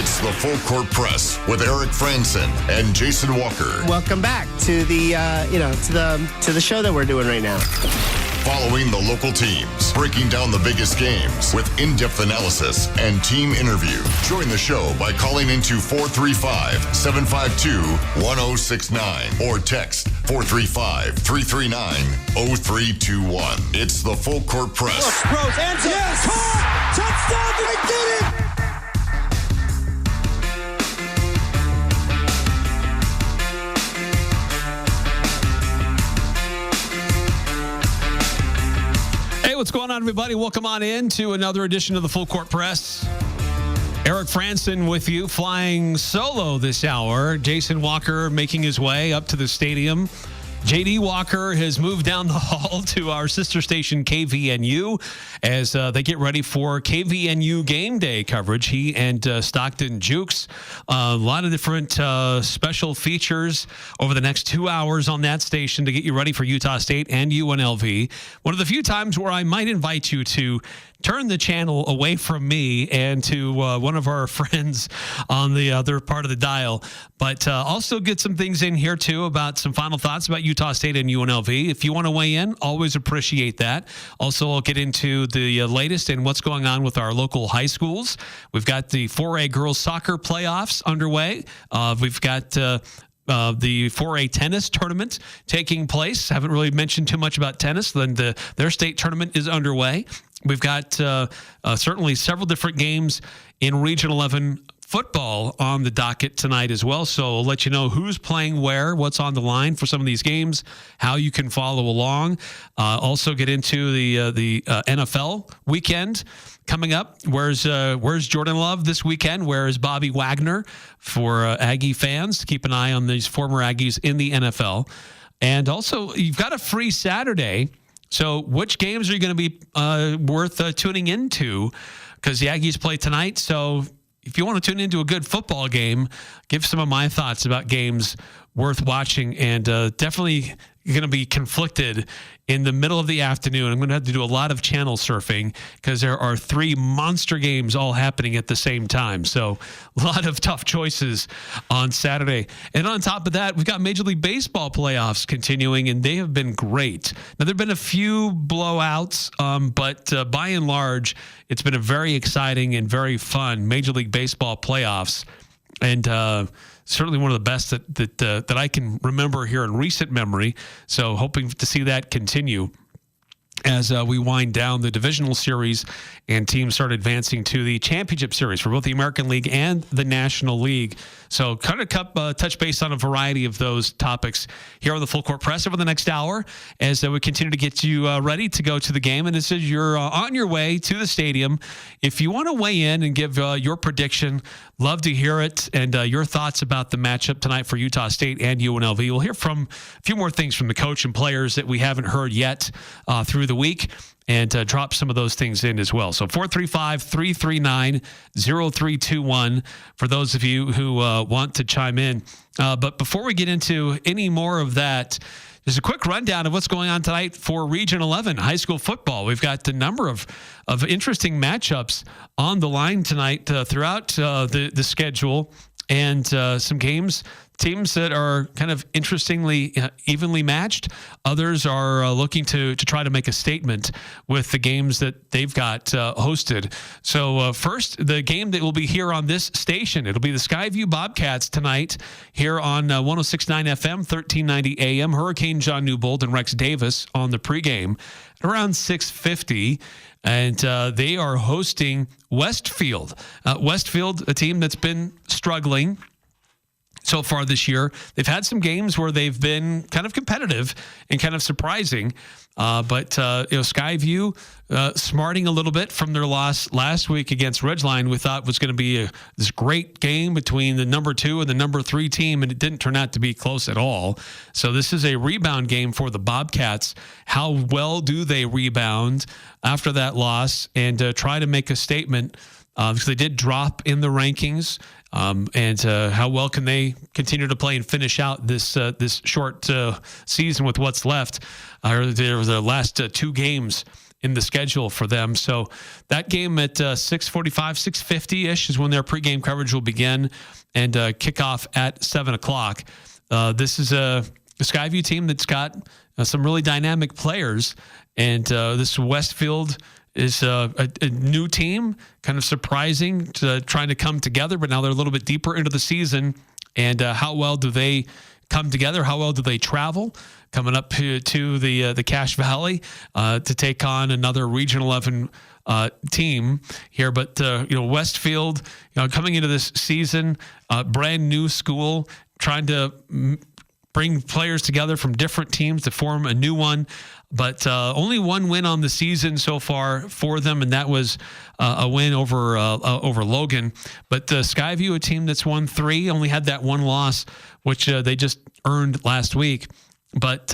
It's the Full Court Press with Eric Frandsen and Jason Walker. Welcome back to the to the show that we're doing right now. Following the local teams, breaking down the biggest games with in-depth analysis and team interview. Join the show by calling into 435-752-1069 or text 435-339-0321. It's the Full Court Press. Rose, and yes! Caught! Touchdown! They did it! What's going on, everybody? Welcome on in to another edition of the Full Court Press. Eric Frandsen with you, flying solo this hour. Jason Walker making his way up to the stadium. J.D. Walker has moved down the hall to our sister station, KVNU, as they get ready for KVNU game day coverage. He and Stockton Jukes, a lot of different special features over the next 2 hours on that station to get you ready for Utah State and UNLV. One of the few times where I might invite you to turn the channel away from me and to one of our friends on the other part of the dial, but also get some things in here too about some final thoughts about Utah State and UNLV. If you want to weigh in, always appreciate that. Also, I'll get into the latest and what's going on with our local high schools. We've got the 4A girls soccer playoffs underway. We've got the 4A tennis tournament taking place. Haven't really mentioned too much about tennis. Then their state tournament is underway. We've got certainly several different games in Region 11 football on the docket tonight as well. So I'll let you know who's playing where, what's on the line for some of these games, how you can follow along. Also get into the NFL weekend coming up. Where's Jordan Love this weekend? Where is Bobby Wagner for Aggie fans? Keep an eye on these former Aggies in the NFL. And also, you've got a free Saturday. So which games are you going to be worth tuning into? Because the Aggies play tonight. So if you want to tune into a good football game, give some of my thoughts about games worth watching, and definitely going to be conflicted in the middle of the afternoon. I'm going to have to do a lot of channel surfing because there are 3 monster games all happening at the same time. So a lot of tough choices on Saturday. And on top of that, we've got Major League Baseball playoffs continuing, and they have been great. Now, there have been a few blowouts, but by and large, it's been a very exciting and very fun Major League Baseball playoffs. And certainly one of the best that I can remember here in recent memory. So hoping to see that continue as we wind down the divisional series and teams start advancing to the championship series for both the American League and the National League. So kind of touch base on a variety of those topics here on the Full Court Press over the next hour as we continue to get you ready to go to the game. And as you're on your way to the stadium, if you want to weigh in and give your prediction, love to hear it, and your thoughts about the matchup tonight for Utah State and UNLV. We'll hear from a few more things from the coach and players that we haven't heard yet through the week, and drop some of those things in as well. So 435-339-0321 for those of you who want to chime in. But before we get into any more of that, just a quick rundown of what's going on tonight for Region 11 high school football. We've got a number of interesting matchups on the line tonight throughout the schedule, and some teams that are kind of interestingly evenly matched. Others are looking to try to make a statement with the games that they've got hosted. So first, the game that will be here on this station, it'll be the Skyview Bobcats tonight here on 106.9 FM, 1390 AM. Hurricane John Newbold and Rex Davis on the pregame at around 6:50. And they are hosting Westfield. Westfield, a team that's been struggling so far this year. They've had some games where they've been kind of competitive and kind of surprising. But Skyview smarting a little bit from their loss last week against Ridgeline, we thought was going to be this great game between the number 2 and the number 3 team, and it didn't turn out to be close at all. So this is a rebound game for the Bobcats. How well do they rebound after that loss and try to make a statement? Because they did drop in the rankings. And how well can they continue to play and finish out this short season with what's left? There were the last 2 games in the schedule for them. So that game at 6:45, 6:50-ish is when their pregame coverage will begin and kick off at 7 o'clock. This is a Skyview team that's got some really dynamic players, and this Westfield is a new team, kind of surprising, trying to come together, but now they're a little bit deeper into the season. And how well do they come together? How well do they travel? Coming up to the Cache Valley to take on another Region 11 team here. But Westfield, coming into this season, brand new school, trying to bring players together from different teams to form a new one. But only one win on the season so far for them, and that was a win over Logan. But Skyview, a team that's won 3, only had that one loss, which they just earned last week. But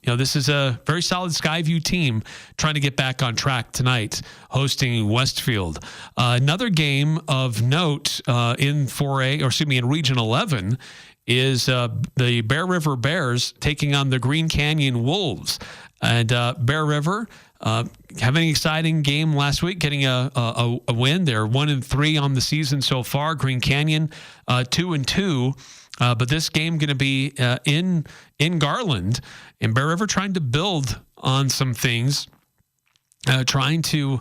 this is a very solid Skyview team trying to get back on track tonight, hosting Westfield. Another game of note in Region 11 is the Bear River Bears taking on the Green Canyon Wolves. And Bear River having an exciting game last week, getting a win. They're 1-3 on the season so far. Green Canyon 2-2. But this game going to be in Garland, and Bear River trying to build on some things, trying to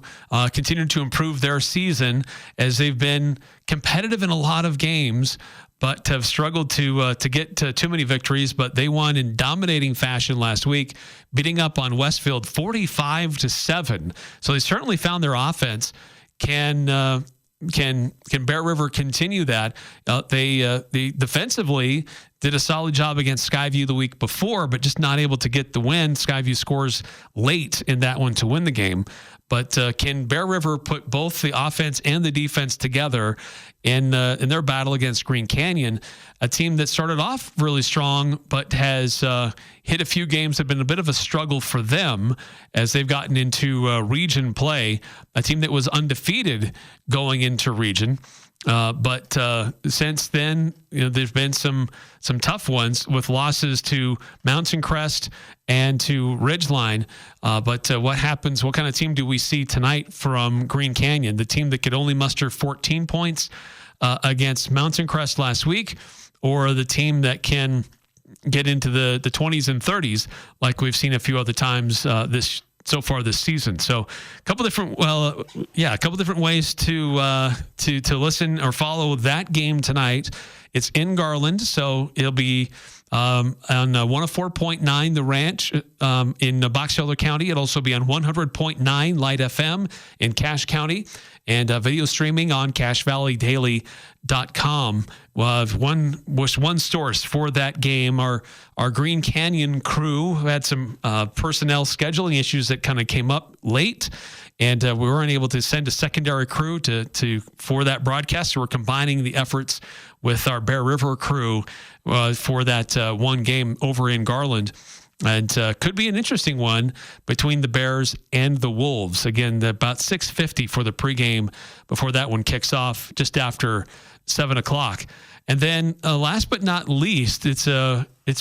continue to improve their season as they've been competitive in a lot of games, but have struggled to get to too many victories. But they won in dominating fashion last week, beating up on Westfield 45-7. So they certainly found their offense. Can Bear River continue that? They defensively did a solid job against Skyview the week before, but just not able to get the win. Skyview scores late in that one to win the game. But can Bear River put both the offense and the defense together in their battle against Green Canyon, a team that started off really strong but has hit a few games, have been a bit of a struggle for them as they've gotten into region play, a team that was undefeated going into region. But since then, there's been some tough ones with losses to Mountain Crest and to Ridgeline. But what happens? What kind of team do we see tonight from Green Canyon? The team that could only muster 14 points against Mountain Crest last week, or the team that can get into the 20s and 30s like we've seen a few other times so far this season. So a couple different ways to listen or follow that game tonight. It's in Garland, so it'll be on 104.9 The Ranch in Box Elder County. It'll also be on 100.9 Light FM in Cache County, and video streaming on CacheValleyDaily.com. One source for that game. Our Green Canyon crew had some personnel scheduling issues that kind of came up late, and we weren't able to send a secondary crew for that broadcast. So we're combining the efforts with our Bear River crew for that one game over in Garland. And could be an interesting one between the Bears and the Wolves. Again, about 6:50 for the pregame before that one kicks off just after 7 o'clock. And then last but not least, it's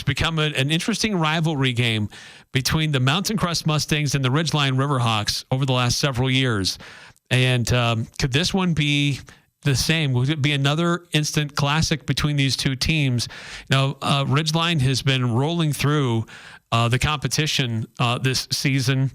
become an interesting rivalry game between the Mountain Crest Mustangs and the Ridgeline Riverhawks over the last several years. And could this one be the same? Would it be another instant classic between these two teams? Ridgeline has been rolling through the competition this season,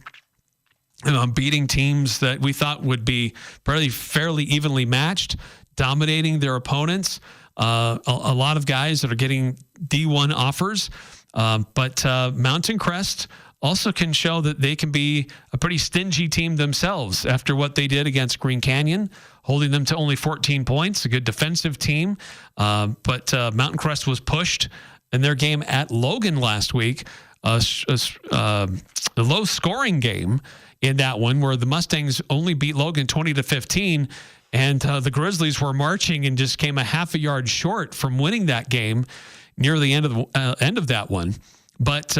beating teams that we thought would be fairly evenly matched, dominating their opponents. A lot of guys that are getting D1 offers, but Mountain Crest also can show that they can be a pretty stingy team themselves after what they did against Green Canyon, holding them to only 14 points, a good defensive team. But Mountain Crest was pushed in their game at Logan last week, a low-scoring game in that one where the Mustangs only beat Logan 20-15, and the Grizzlies were marching and just came a half a yard short from winning that game near the end of that one. But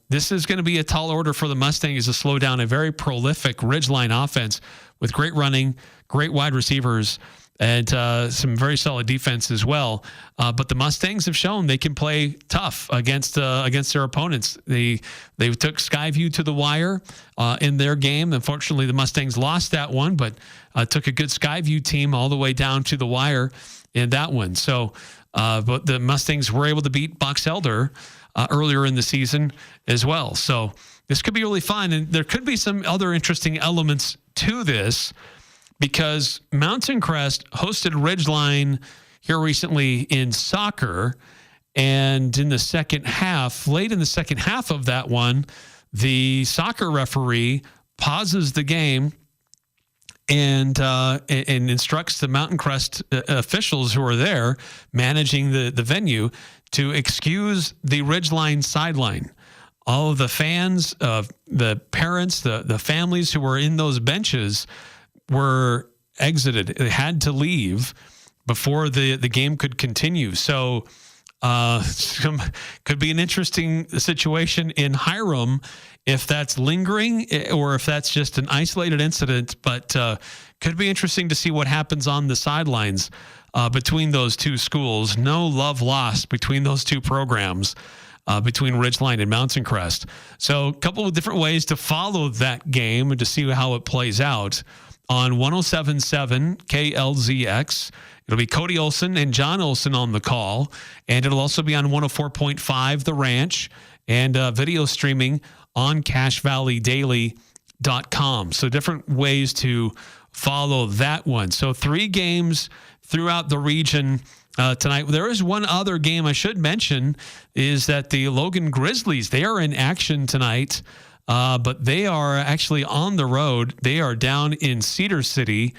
this is going to be a tall order for the Mustangs to slow down a very prolific Ridgeline offense with great running, great wide receivers, and some very solid defense as well. But the Mustangs have shown they can play tough against their opponents. They took Skyview to the wire in their game. Unfortunately, the Mustangs lost that one, but took a good Skyview team all the way down to the wire in that one. So, but the Mustangs were able to beat Box Elder earlier in the season as well. So this could be really fun, and there could be some other interesting elements to this, because Mountain Crest hosted Ridgeline here recently in soccer, and in the second half, late in the second half of that one, the soccer referee pauses the game and instructs the Mountain Crest officials who are there managing the venue to excuse the Ridgeline sideline. All of the fans, the parents, the families who were in those benches were exited. They had to leave before the game could continue. So could be an interesting situation in Hiram if that's lingering or if that's just an isolated incident, but could be interesting to see what happens on the sidelines between those two schools. No love lost between those two programs, between Ridgeline and Mountain Crest. So a couple of different ways to follow that game and to see how it plays out. On 107.7 KLZX, it'll be Cody Olson and John Olson on the call, and it'll also be on 104.5 The Ranch, and video streaming on CashValleyDaily.com. So different ways to follow that one. So 3 games throughout the region tonight. There is one other game I should mention, is that the Logan Grizzlies, they are in action tonight. But they are actually on the road. They are down in Cedar City,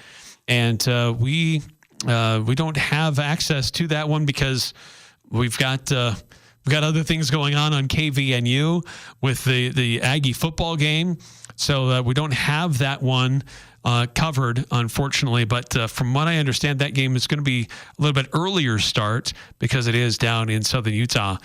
and we don't have access to that one because we've got other things going on KVNU with the Aggie football game, so we don't have that one covered, unfortunately. But from what I understand, that game is going to be a little bit earlier start because it is down in southern Utah.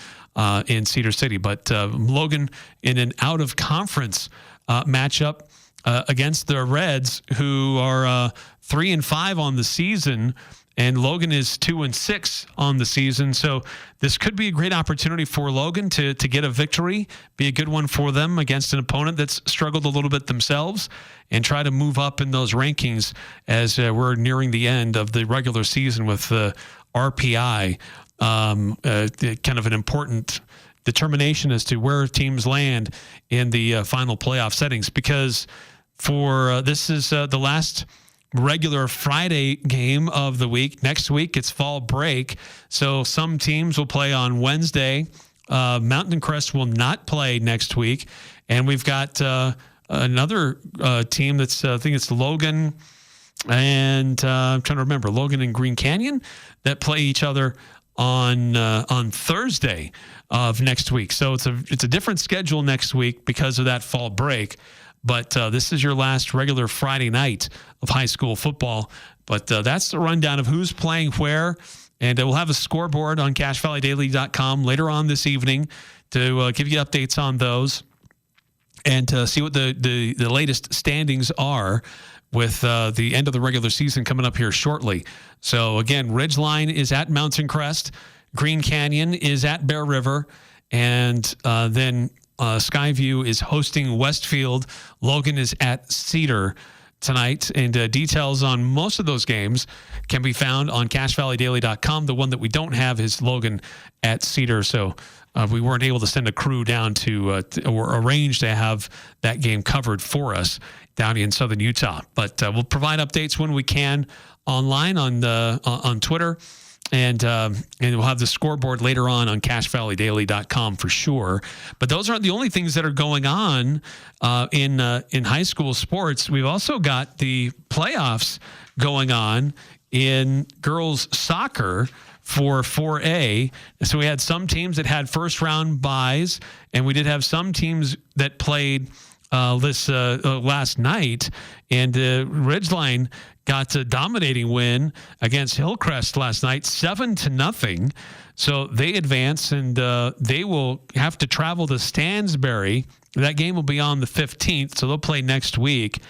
In Cedar City. But Logan in an out-of-conference matchup against the Reds, who are 3-5 on the season, and Logan is 2-6 on the season. So this could be a great opportunity for Logan to get a victory, be a good one for them against an opponent that's struggled a little bit themselves, and try to move up in those rankings as we're nearing the end of the regular season with the RPI. Kind of an important determination as to where teams land in the final playoff settings, because for this is the last regular Friday game of the week. Next week it's fall break, so some teams will play on Wednesday. Mountain Crest will not play next week, and we've got another team that's I think it's Logan and I'm trying to remember, Logan and Green Canyon, that play each other on Thursday of next week. So it's a different schedule next week because of that fall break. But this is your last regular Friday night of high school football. But that's the rundown of who's playing where. And we'll have a scoreboard on CashValleyDaily.com later on this evening to give you updates on those and to see what the latest standings are with the end of the regular season coming up here shortly. So, again, Ridgeline is at Mountain Crest. Green Canyon is at Bear River. And then Skyview is hosting Westfield. Logan is at Cedar tonight. And details on most of those games can be found on CashValleyDaily.com. The one that we don't have is Logan at Cedar. So we weren't able to send a crew down to or arrange to have that game covered for us down in southern Utah. But we'll provide updates when we can online on Twitter. And we'll have the scoreboard later on CashValleyDaily.com for sure. But those aren't the only things that are going on in high school sports. We've also got the playoffs going on in girls soccer for 4A. So we had some teams that had first round byes, and we did have some teams that played this last night. And Ridgeline got a dominating win against Hillcrest last night, 7-0. So they advance, and they will have to travel to Stansbury. That game will be on the 15th, so they'll play next week.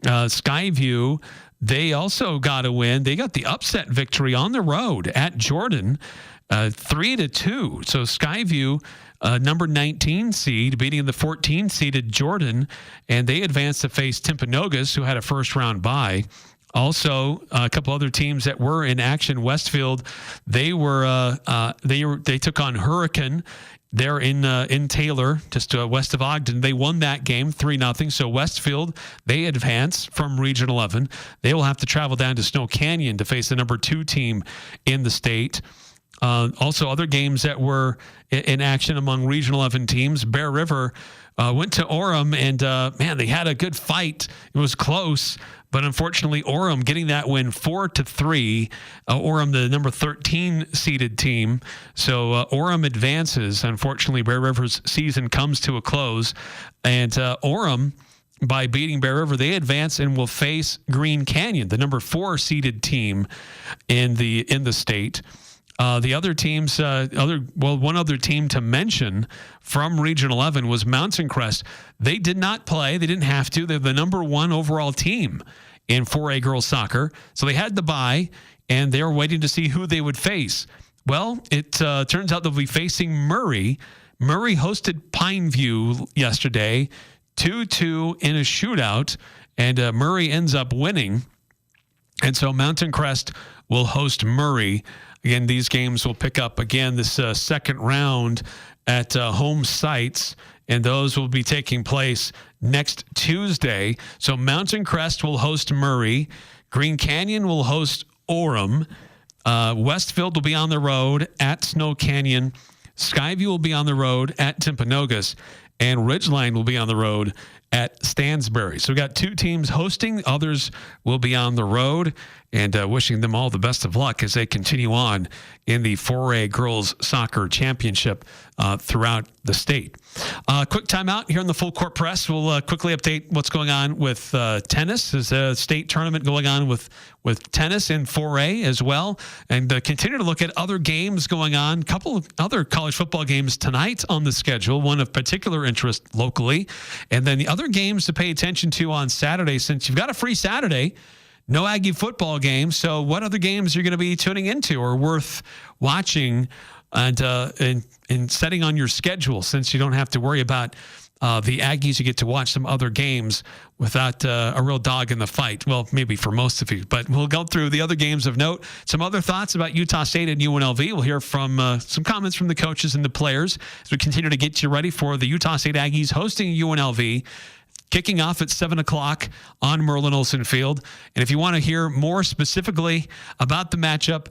Skyview, they also got a win. They got the upset victory on the road at Jordan, 3-2. So Skyview, number 19 seed, beating the 14-seeded Jordan, and they advanced to face Timpanogos, who had a first-round bye. Also, a couple other teams that were in action. Westfield, they took on Hurricane. They're in Taylor, just west of Ogden. They won that game 3-0. So Westfield, they advance from Region 11. They will have to travel down to Snow Canyon to face the number 2 team in the state. Also, other games that were in action among Region 11 teams. Bear River went to Orem, and they had a good fight. It was close, but unfortunately, Orem getting that win 4-3. Orem, the number 13 seeded team. So Orem advances. Unfortunately, Bear River's season comes to a close, and Orem, by beating Bear River, they advance and will face Green Canyon, the number 4 seeded team in the state. The other teams, one other team to mention from Region 11 was Mountain Crest. They did not play. They didn't have to. They're the number 1 overall team in 4A girls soccer. So they had the bye, and they're waiting to see who they would face. Well, it turns out they'll be facing Murray. Murray hosted Pineview yesterday, 2-2 in a shootout, and Murray ends up winning. And so Mountain Crest will host Murray. Again, these games will pick up again this second round at home sites, and those will be taking place next Tuesday. So Mountain Crest will host Murray. Green Canyon will host Orem. Westfield will be on the road at Snow Canyon. Skyview will be on the road at Timpanogos. And Ridgeline will be on the road at Stansbury. So we got 2 teams hosting. Others will be on the road, and wishing them all the best of luck as they continue on in the 4A Girls Soccer Championship throughout the state. Quick timeout here on the Full Court Press. We'll quickly update what's going on with tennis. There's a state tournament going on with tennis in 4A as well, and continue to look at other games going on. A couple of other college football games tonight on the schedule, one of particular interest locally, and then the other games to pay attention to on Saturday, since you've got a free Saturday. No Aggie football games. So what other games are you going to be tuning into or worth watching and setting on your schedule, since you don't have to worry about the Aggies? You get to watch some other games without a real dog in the fight. Well, maybe for most of you, but we'll go through the other games of note. Some other thoughts about Utah State and UNLV. We'll hear from some comments from the coaches and the players as we continue to get you ready for the Utah State Aggies hosting UNLV. Kicking off at 7 o'clock on Merlin Olsen Field. And if you want to hear more specifically about the matchup,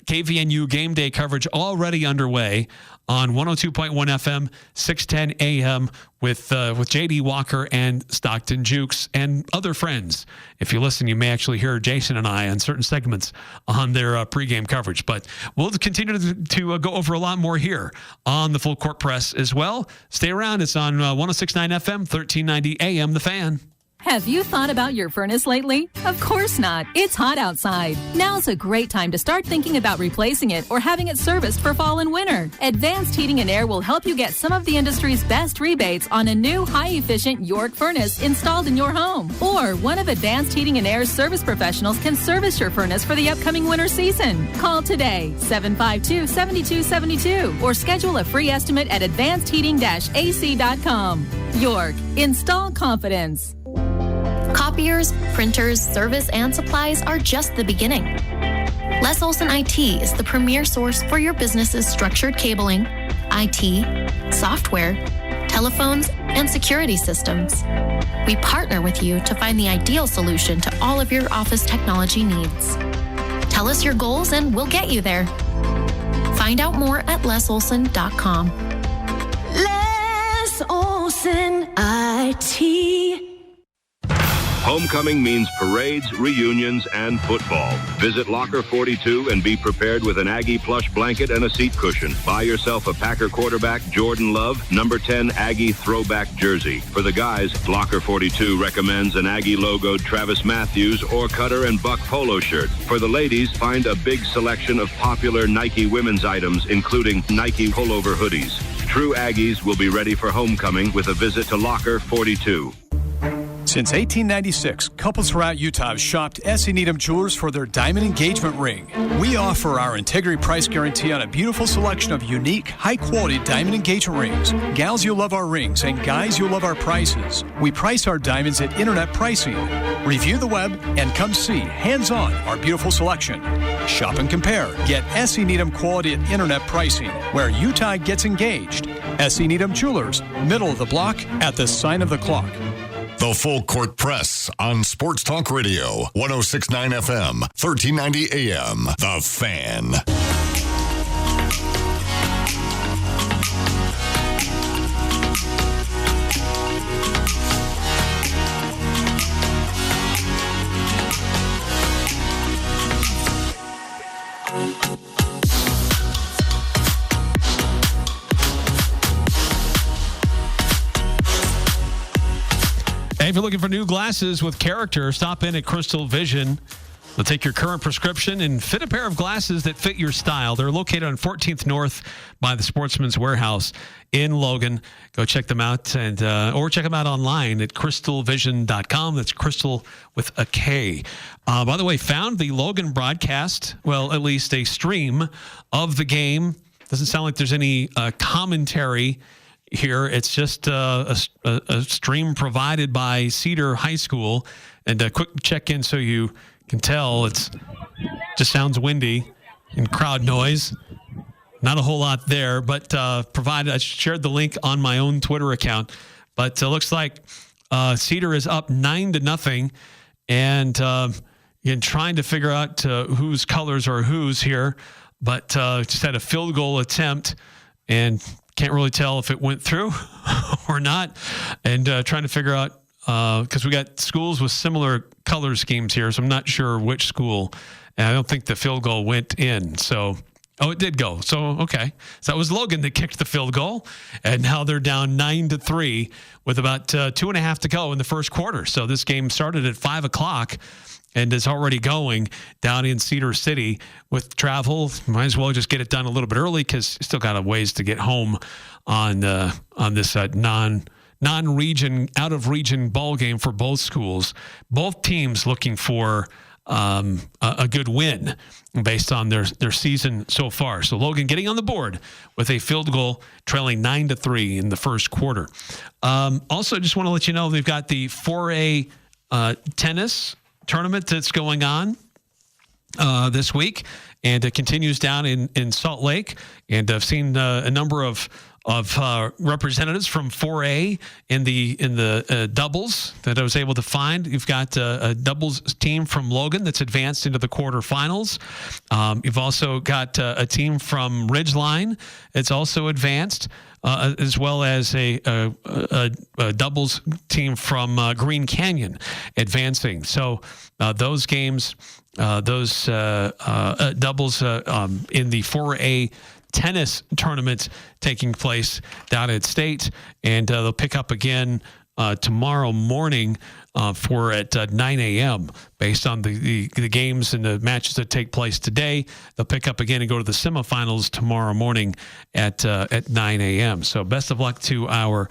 KVNU game day coverage already underway on 102.1 FM, 610 AM with J.D. Walker and Stockton Jukes and other friends. If you listen, you may actually hear Jason and I on certain segments on their pregame coverage. But we'll continue to go over a lot more here on the Full Court Press as well. Stay around. It's on 106.9 FM, 1390 AM, The Fan. Have you thought about your furnace lately? Of course not. It's hot outside. Now's a great time to start thinking about replacing it or having it serviced for fall and winter. Advanced Heating and Air will help you get some of the industry's best rebates on a new high-efficient York furnace installed in your home. Or one of Advanced Heating and Air's service professionals can service your furnace for the upcoming winter season. Call today, 752-7272, or schedule a free estimate at advancedheating-ac.com. York, install confidence. Copiers, printers, service, and supplies are just the beginning. Les Olson IT is the premier source for your business's structured cabling, IT, software, telephones, and security systems. We partner with you to find the ideal solution to all of your office technology needs. Tell us your goals and we'll get you there. Find out more at lesolson.com. Les Olson IT. Homecoming means parades, reunions, and football. Visit Locker 42 and be prepared with an Aggie plush blanket and a seat cushion. Buy yourself a Packer quarterback, Jordan Love, number 10 Aggie throwback jersey. For the guys, Locker 42 recommends an Aggie logoed Travis Matthews or Cutter and Buck polo shirt. For the ladies, find a big selection of popular Nike women's items, including Nike pullover hoodies. True Aggies will be ready for homecoming with a visit to Locker 42. Since 1896, couples throughout Utah have shopped S.E. Needham Jewelers for their diamond engagement ring. We offer our integrity price guarantee on a beautiful selection of unique, high-quality diamond engagement rings. Gals, you'll love our rings, and guys, you'll love our prices. We price our diamonds at internet pricing. Review the web and come see, hands-on, our beautiful selection. Shop and compare. Get S.E. Needham quality at internet pricing, where Utah gets engaged. S.E. Needham Jewelers, middle of the block at the sign of the clock. The Full Court Press on Sports Talk Radio, 106.9 FM, 1390 AM. The Fan. Hey, if you're looking for new glasses with character, stop in at Crystal Vision. They'll take your current prescription and fit a pair of glasses that fit your style. They're located on 14th North by the Sportsman's Warehouse in Logan. Go check them out and or check them out online at crystalvision.com. That's Crystal with a K. By the way, found the Logan broadcast, well, at least a stream of the game. Doesn't sound like there's any commentary here. It's just a stream provided by Cedar High School. And a quick check-in so you can tell it's just sounds windy and crowd noise. Not a whole lot there, but I shared the link on my own Twitter account. But it looks like Cedar is up 9-0, and again, trying to figure out whose colors are whose here. But just had a field goal attempt, and can't really tell if it went through or not. And trying to figure out, because we got schools with similar color schemes here, so I'm not sure which school. And I don't think the field goal went in. So, it did go. So, okay. So that was Logan that kicked the field goal. And now they're down 9-3 with about 2.5 to go in the first quarter. So this game started at 5 o'clock and is already going down in Cedar City with travel. Might as well just get it done a little bit early because still got a ways to get home on this non-region, out-of-region ball game for both schools. Both teams looking for a good win based on their season so far. So Logan getting on the board with a field goal, trailing 9-3 in the first quarter. Also, just want to let you know they've got the 4A tennis tournament that's going on this week, and it continues down in Salt Lake. And I've seen a number of representatives from 4A in the doubles that I was able to find. You've got a doubles team from Logan that's advanced into the quarterfinals. You've also got a team from Ridgeline that's also advanced, as well as a doubles team from Green Canyon advancing. So those games, those doubles in the 4A tennis tournament taking place down at State, and they'll pick up again tomorrow morning for at 9 a.m. based on the games and the matches that take place today. They'll pick up again and go to the semifinals tomorrow morning at 9 a.m. So best of luck to our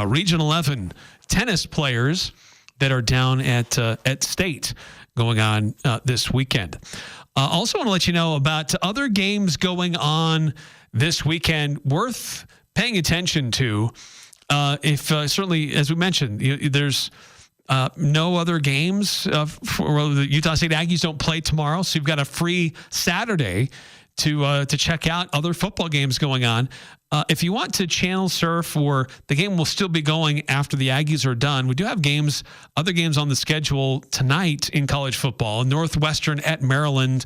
Region 11 tennis players that are down at State going on this weekend. Also want to let you know about other games going on this weekend worth paying attention to. Certainly, as we mentioned, there's no other games for the Utah State Aggies don't play tomorrow, so you've got a free Saturday to check out other football games going on. If you want to channel surf, or the game will still be going after the Aggies are done, we do have other games on the schedule tonight in college football. Northwestern at Maryland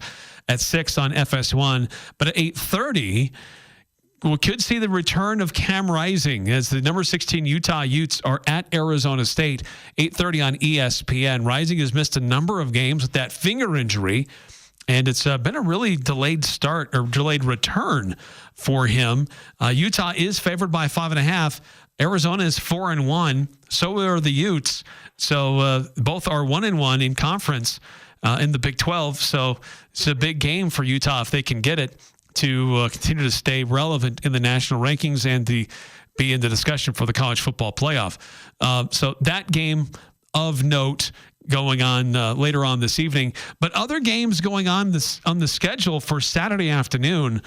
at 6 on FS1. But at 8:30, we could see the return of Cam Rising as the number 16 Utah Utes are at Arizona State, 8:30 on ESPN. Rising has missed a number of games with that finger injury, and it's been a really delayed start or delayed return for him. Utah is favored by 5.5. Arizona is 4-1. So are the Utes. So both are 1-1 in conference in the Big 12. So it's a big game for Utah if they can get it to continue to stay relevant in the national rankings and be in the discussion for the college football playoff. So that game of note going on later on this evening. But other games going on the schedule for Saturday afternoon.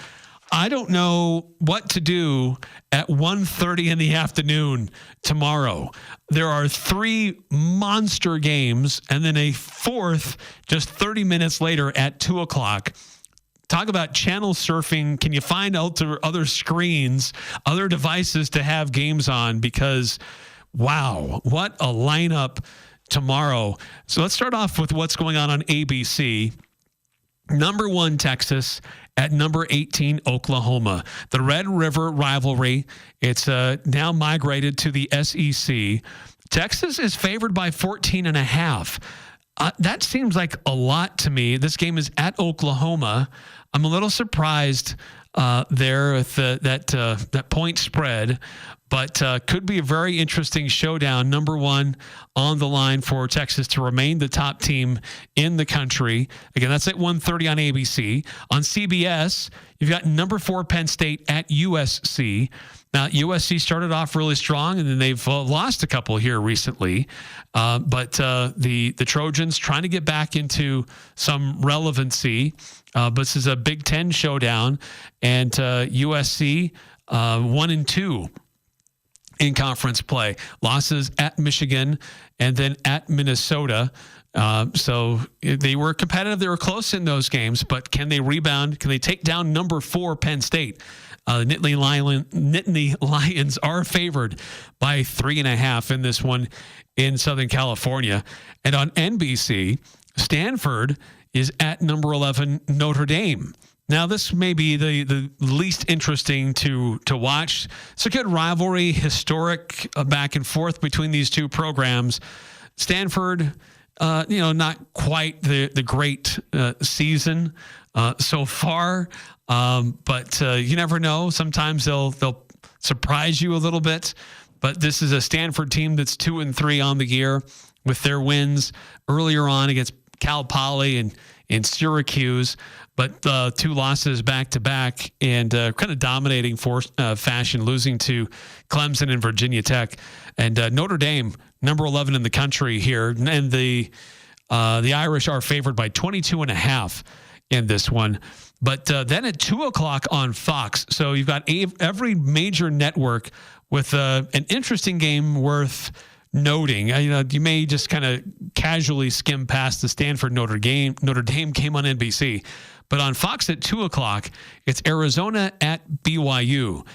I don't know what to do at 1:30 in the afternoon tomorrow. There are 3 monster games and then a 4th just 30 minutes later at 2 o'clock. Talk about channel surfing. Can you find other screens, other devices to have games on? Because, wow, what a lineup tomorrow. So let's start off with what's going on ABC. Number 1, Texas at number 18, Oklahoma. The Red River rivalry, it's now migrated to the SEC. Texas is favored by 14.5. That seems like a lot to me. This game is at Oklahoma. I'm a little surprised there with that point spread, but could be a very interesting showdown. Number 1 on the line for Texas to remain the top team in the country. Again, that's at 1:30 on ABC. On CBS, you've got number 4 Penn State at USC. Now, USC started off really strong, and then they've lost a couple here recently. But the Trojans trying to get back into some relevancy. But this is a Big Ten showdown, and USC 1-2 in conference play. Losses at Michigan and then at Minnesota. So they were competitive. They were close in those games, but can they rebound? Can they take down number 4 Penn State? Nittany Lions are favored by 3.5 in this one in Southern California. And on NBC, Stanford is at number 11, Notre Dame. Now, this may be the least interesting to watch. It's a good rivalry, historic back and forth between these two programs. Stanford, not quite the great season so far, but you never know. Sometimes they'll surprise you a little bit. But this is a Stanford team that's 2-3 on the year with their wins earlier on against Cal Poly and in Syracuse, but 2 losses back-to-back and kind of dominating fashion, losing to Clemson and Virginia Tech. And Notre Dame, number 11 in the country here, and the Irish are favored by 22.5 in this one. But then at 2 o'clock on Fox, so you've got every major network with an interesting game worth noting. You may just kind of casually skim past the Stanford Notre Dame game on NBC, but on Fox at 2 o'clock, it's Arizona at BYU.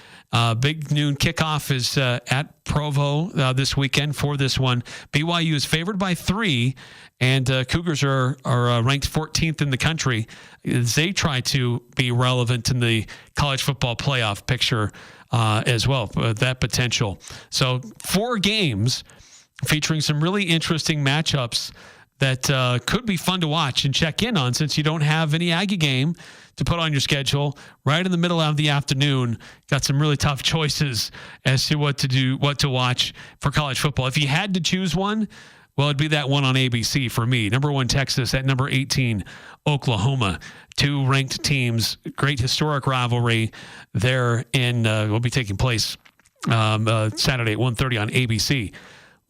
Big noon kickoff is at Provo this weekend for this one. BYU is favored by 3, and Cougars are ranked 14th in the country as they try to be relevant in the college football playoff picture as well. That potential. So 4 games featuring some really interesting matchups that could be fun to watch and check in on, since you don't have any Aggie game to put on your schedule right in the middle of the afternoon. Got some really tough choices as to what to watch for college football. If you had to choose one, well, it'd be that one on ABC for me. Number 1, Texas, at number 18, Oklahoma. 2 ranked teams, great historic rivalry there will be taking place Saturday at 1:30 on ABC.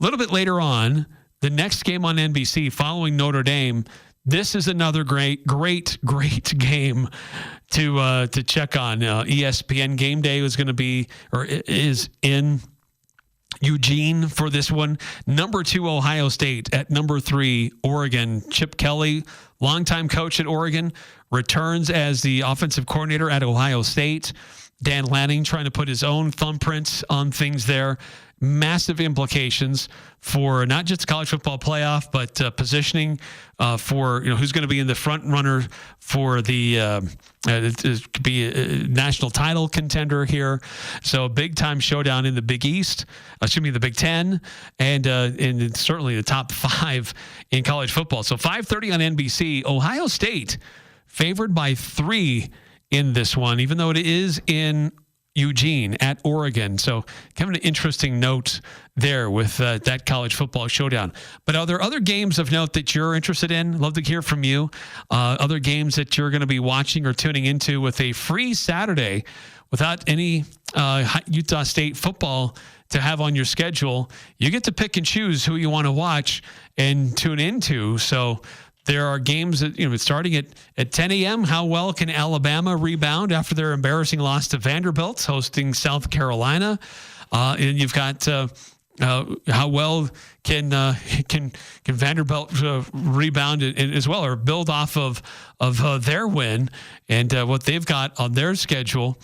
A little bit later on, the next game on NBC following Notre Dame, this is another great game to check on. ESPN Game Day is in Eugene for this one. Number 2, Ohio State at number 3, Oregon. Chip Kelly, longtime coach at Oregon, returns as the offensive coordinator at Ohio State. Dan Lanning trying to put his own thumbprint on things there. Massive implications for not just the college football playoff, but positioning for who's going to be in the front runner for the to be a national title contender here. So a big time showdown in the Big East, the Big Ten, and certainly the top 5 in college football. So 5:30 on NBC. Ohio State favored by 3 in this one, even though it is in Eugene at Oregon. So kind of an interesting note there with that college football showdown. But are there other games of note that you're interested in? Love to hear from you. Other games that you're going to be watching or tuning into with a free Saturday without any Utah State football to have on your schedule, you get to pick and choose who you want to watch and tune into. So there are games that, starting at 10 a.m. How well can Alabama rebound after their embarrassing loss to Vanderbilt, hosting South Carolina? And you've got how well can Vanderbilt rebound as well, or build off of their win and what they've got on their schedule.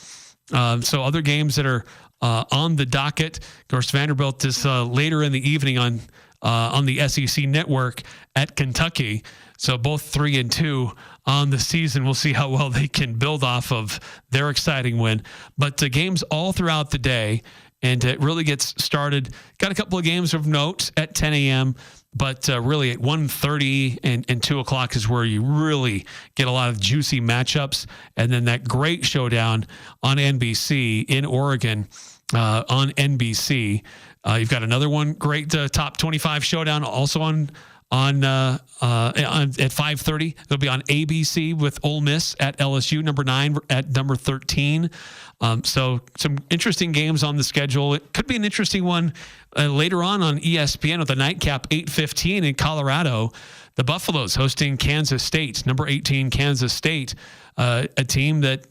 So other games that are on the docket. Of course, Vanderbilt is later in the evening on the SEC network at Kentucky. So both 3-2 on the season. We'll see how well they can build off of their exciting win. But the games all throughout the day, and it really gets started. Got a couple of games of note at 10 a.m., but really at 1:30 and 2 o'clock is where you really get a lot of juicy matchups. And then that great showdown on NBC in Oregon on NBC. You've got another one great top 25 showdown also on at 5:30. It'll be on ABC with Ole Miss at LSU, number 9 at number 13. So some interesting games on the schedule. It could be an interesting one later on ESPN with the nightcap, 8:15 in Colorado. The Buffaloes hosting Kansas State, number 18 Kansas State, a team that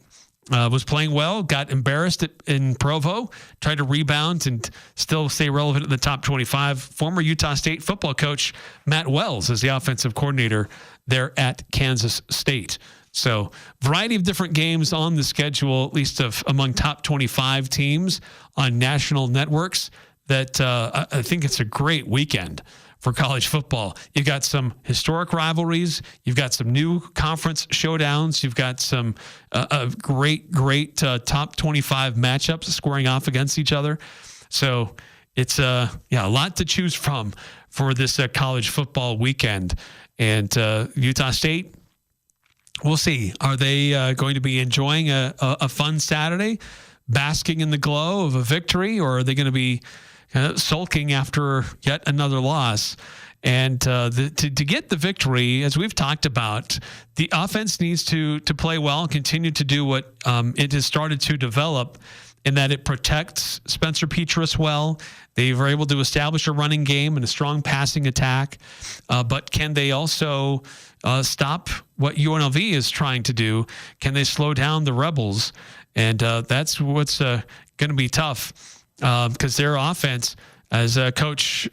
was playing well, got embarrassed in Provo, tried to rebound and still stay relevant in the top 25. Former Utah State football coach Matt Wells is the offensive coordinator there at Kansas State. So variety of different games on the schedule, at least among top 25 teams on national networks, that I think it's a great weekend for college football. You've got some historic rivalries. You've got some new conference showdowns. You've got some great top 25 matchups squaring off against each other. So it's a lot to choose from for this college football weekend. And Utah State, we'll see. Are they going to be enjoying a fun Saturday, basking in the glow of a victory, or are they going to be sulking after yet another loss? And to get the victory, as we've talked about, the offense needs to play well and continue to do what it has started to develop, in that it protects Spencer Petras well. They were able to establish a running game and a strong passing attack. But can they also stop what UNLV is trying to do? Can they slow down the Rebels? And that's what's going to be tough. Because their offense, as Coach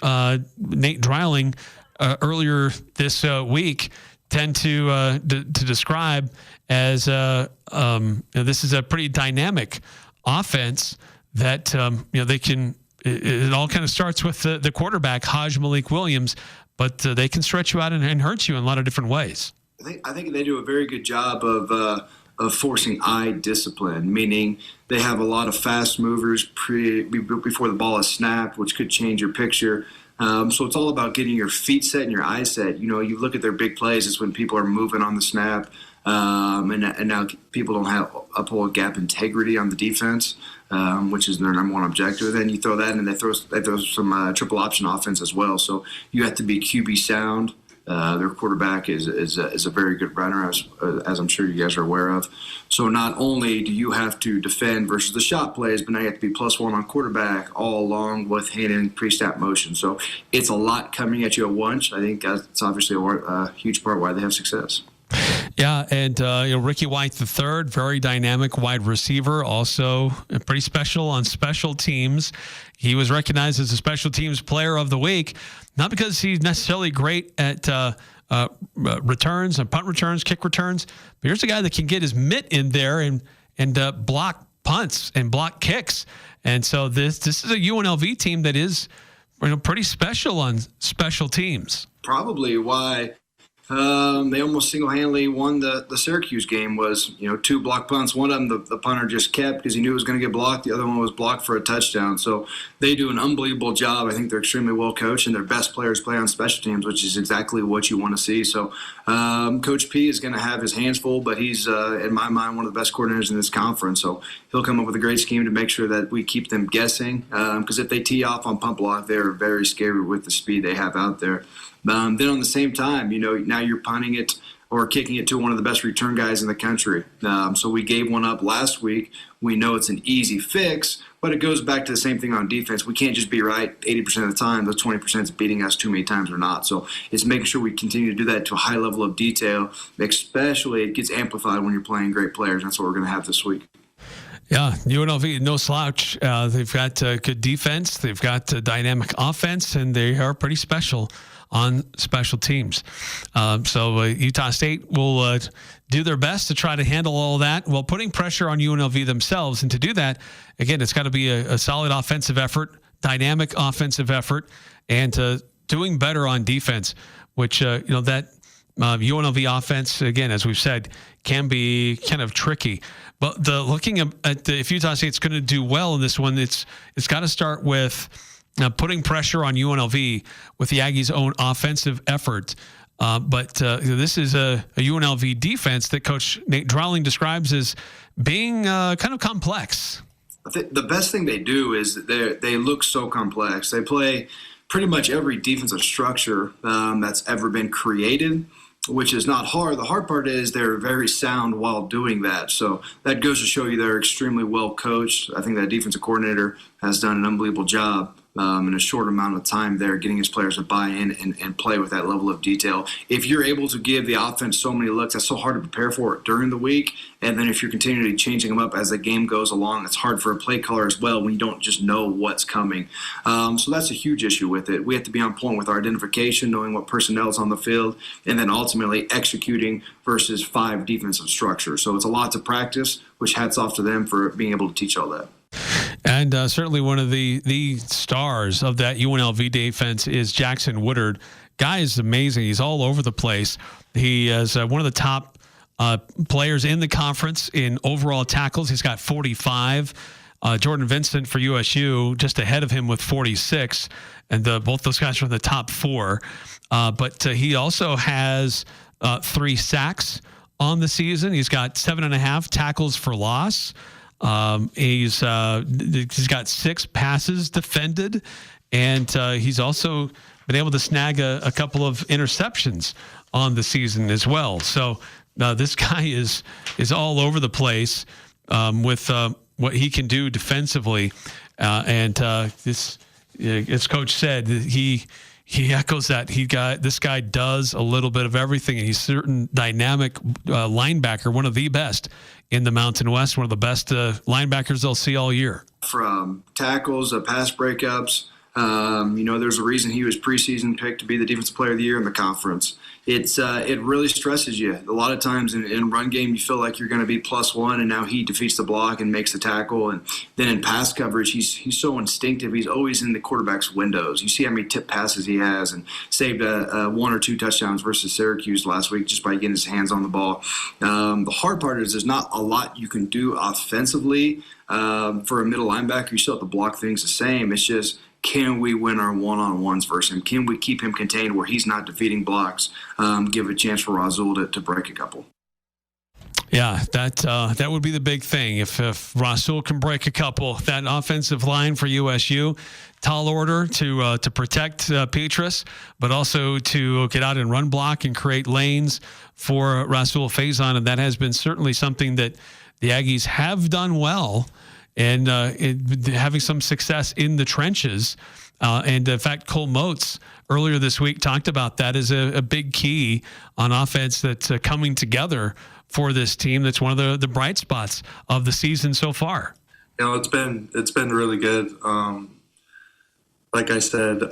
Nate Dreiling earlier this week tend to describe as this is a pretty dynamic offense that they can. It all kind of starts with the quarterback, Hajj Malik Williams, but they can stretch you out and hurt you in a lot of different ways. I think they do a very good job of forcing eye discipline, meaning they have a lot of fast movers before the ball is snapped, which could change your picture. So it's all about getting your feet set and your eyes set. You look at their big plays, it's when people are moving on the snap, and now people don't uphold gap integrity on the defense, which is their number one objective. Then you throw that, and they throw some triple option offense as well. So you have to be QB sound. Their quarterback is a very good runner, as I'm sure you guys are aware of. So not only do you have to defend versus the shot plays, but now you have to be +1 on quarterback, all along with hand in pre-snap motion. So it's a lot coming at you at once. I think that's obviously a huge part why they have success. Yeah, and Ricky White III, very dynamic wide receiver, also pretty special on special teams. He was recognized as a special teams player of the week, not because he's necessarily great at returns and punt returns, kick returns, but here's a guy that can get his mitt in there and block punts and block kicks. And so this is a UNLV team that is pretty special on special teams. Probably why they almost single-handedly won the Syracuse game. Was 2 block punts. One of them the punter just kept because he knew it was going to get blocked. The other one was blocked for a touchdown. So they do an unbelievable job. I think they're extremely well coached, and their best players play on special teams, which is exactly what you want to see. So Coach P is going to have his hands full, but he's in my mind one of the best coordinators in this conference. So he'll come up with a great scheme to make sure that we keep them guessing. Because if they tee off on pump block, they're very scary with the speed they have out there. Then on the same time, now you're punting it or kicking it to one of the best return guys in the country. So we gave one up last week. We know it's an easy fix, but it goes back to the same thing on defense. We can't just be right 80% of the time. The 20% is beating us too many times or not. So it's making sure we continue to do that to a high level of detail, especially it gets amplified when you're playing great players. That's what we're going to have this week. Yeah, UNLV, no slouch. They've got good defense. They've got dynamic offense, and they are pretty special on special teams. So Utah State will do their best to try to handle all that while putting pressure on UNLV themselves. And to do that, again, it's got to be a solid offensive effort, dynamic offensive effort, and doing better on defense, which, that UNLV offense, again, as we've said, can be kind of tricky. But looking at if Utah State's going to do well in this one, it's got to start with putting pressure on UNLV with the Aggies' own offensive effort. But this is a UNLV defense that Coach Nate Drawling describes as being kind of complex. I think the best thing they do is they look so complex. They play pretty much every defensive structure that's ever been created, which is not hard. The hard part is they're very sound while doing that. So that goes to show you they're extremely well coached. I think that defensive coordinator has done an unbelievable job in a short amount of time there, getting his players to buy in and play with that level of detail. If you're able to give the offense so many looks, that's so hard to prepare for it during the week. And then if you're continually changing them up as the game goes along, it's hard for a play caller as well when you don't just know what's coming. So that's a huge issue with it. We have to be on point with our identification, knowing what personnel is on the field, and then ultimately executing versus 5 defensive structures. So it's a lot to practice, which hats off to them for being able to teach all that. And certainly one of the stars of that UNLV defense is Jackson Woodard. Guy is amazing. He's all over the place. He is one of the top players in the conference in overall tackles. He's got 45. Jordan Vincent for USU just ahead of him with 46. And both those guys are in the top 4. But he also has 3 sacks on the season. He's got 7.5 tackles for loss. He's got 6 passes defended, and he's also been able to snag a couple of interceptions on the season as well. So this guy is all over the place with what he can do defensively, and this, as Coach said, he echoes that. This guy does a little bit of everything, and he's certain dynamic linebacker, one of the best in the Mountain West, one of the best linebackers they'll see all year. From tackles, pass breakups, there's a reason he was preseason picked to be the Defensive Player of the Year in the conference. It really stresses you. A lot of times in run game, you feel like you're going to be +1, and now he defeats the block and makes the tackle. And then in pass coverage, he's so instinctive. He's always in the quarterback's windows. You see how many tip passes he has, and saved 1 or 2 touchdowns versus Syracuse last week just by getting his hands on the ball. The hard part is there's not a lot you can do offensively for a middle linebacker. You still have to block things the same. It's just, can we win our one-on-ones versus him? Can we keep him contained where he's not defeating blocks? Give a chance for Rasul to break a couple. Yeah, that would be the big thing. If Rasul can break a couple, that offensive line for USU, tall order to protect Petrus, but also to get out and run block and create lanes for Rasul Faison, and that has been certainly something that the Aggies have done well. And having some success in the trenches. And in fact, Cole Motes earlier this week talked about that as a big key on offense that's coming together for this team. That's one of the bright spots of the season so far. It's been really good. Like I said,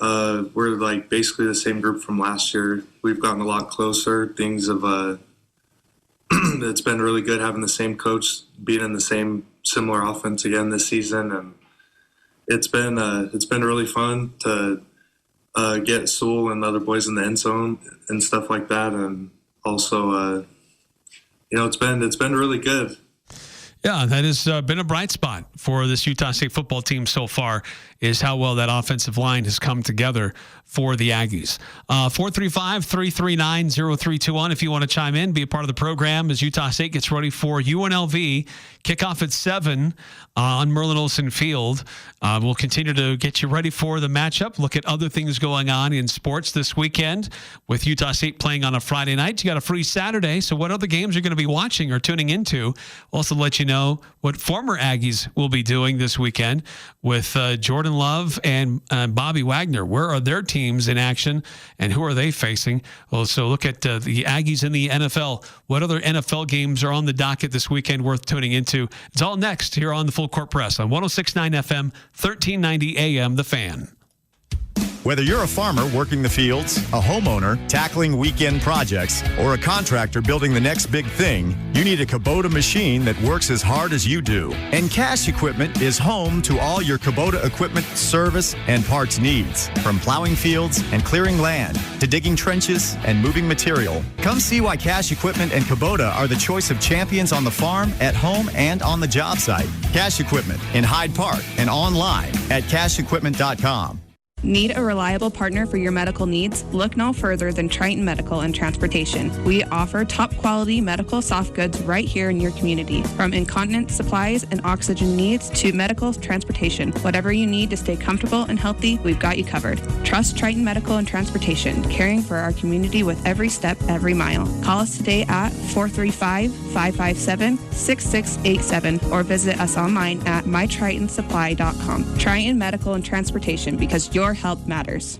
we're like basically the same group from last year. We've gotten a lot closer. Things have it's been really good having the same coach, being in the same similar offense again this season, and it's been really fun to get Sewell and the other boys in the end zone and stuff like that, and also it's been really good. Yeah, that has been a bright spot for this Utah State football team so far is how well that offensive line has come together for the Aggies. 435-339-0321 if you want to chime in, be a part of the program as Utah State gets ready for UNLV. Kickoff at 7 on Merlin Olsen Field. We'll continue to get you ready for the matchup, look at other things going on in sports this weekend with Utah State playing on a Friday night. You got a free Saturday, so what other games you're going to be watching or tuning into. We'll also let you know what former Aggies will be doing this weekend with Jordan Love and Bobby Wagner. Where are their teams in action and who are they facing? We'll also look at the Aggies in the NFL. What other NFL games are on the docket this weekend worth tuning into? It's all next here on the Full Court Press on 106.9 FM, 1390 AM, The Fan. Whether you're a farmer working the fields, a homeowner tackling weekend projects, or a contractor building the next big thing, you need a Kubota machine that works as hard as you do. And Cash Equipment is home to all your Kubota equipment service and parts needs. From plowing fields and clearing land to digging trenches and moving material, come see why Cash Equipment and Kubota are the choice of champions on the farm, at home, and on the job site. Cash Equipment in Hyde Park and online at cashequipment.com. Need a reliable partner for your medical needs? Look no further than Triton Medical and Transportation. We offer top quality medical soft goods right here in your community. From incontinence supplies and oxygen needs to medical transportation. Whatever you need to stay comfortable and healthy, we've got you covered. Trust Triton Medical and Transportation, caring for our community with every step, every mile. Call us today at 435-557-6687 or visit us online at mytritonsupply.com. Triton Medical and Transportation, because your health matters.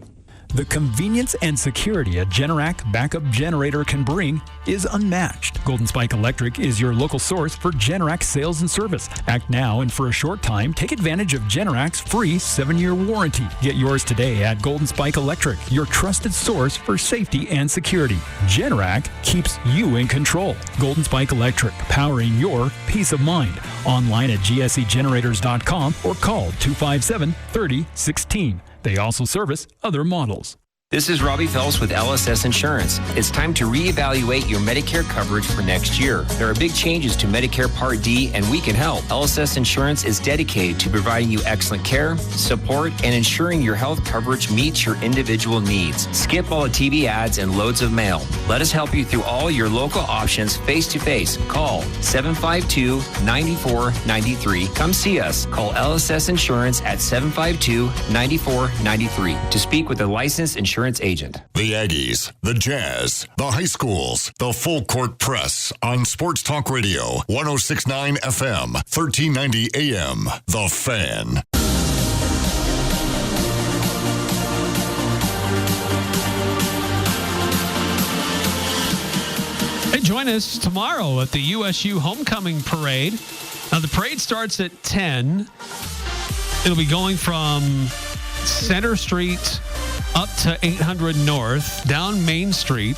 The convenience and security a Generac backup generator can bring is unmatched. Golden Spike Electric is your local source for Generac sales and service. Act now, and for a short time, take advantage of Generac's free 7-year warranty. Get yours today at Golden Spike Electric, your trusted source for safety and security. Generac keeps you in control. Golden Spike Electric, powering your peace of mind. Online at gsegenerators.com or call 257-3016. They also service other models. This is Robbie Phelps with LSS Insurance. It's time to reevaluate your Medicare coverage for next year. There are big changes to Medicare Part D, and we can help. LSS Insurance is dedicated to providing you excellent care, support, and ensuring your health coverage meets your individual needs. Skip all the TV ads and loads of mail. Let us help you through all your local options face-to-face. Call 752-9493. Come see us. Call LSS Insurance at 752-9493 to speak with a licensed insurance agent. The Aggies, the Jazz, the high schools, the Full Court Press on Sports Talk Radio, 106.9 FM, 1390 AM, The Fan. Hey, join us tomorrow at the USU Homecoming Parade. Now, the parade starts at 10. It'll be going from Center Street up to 800 North, down Main Street.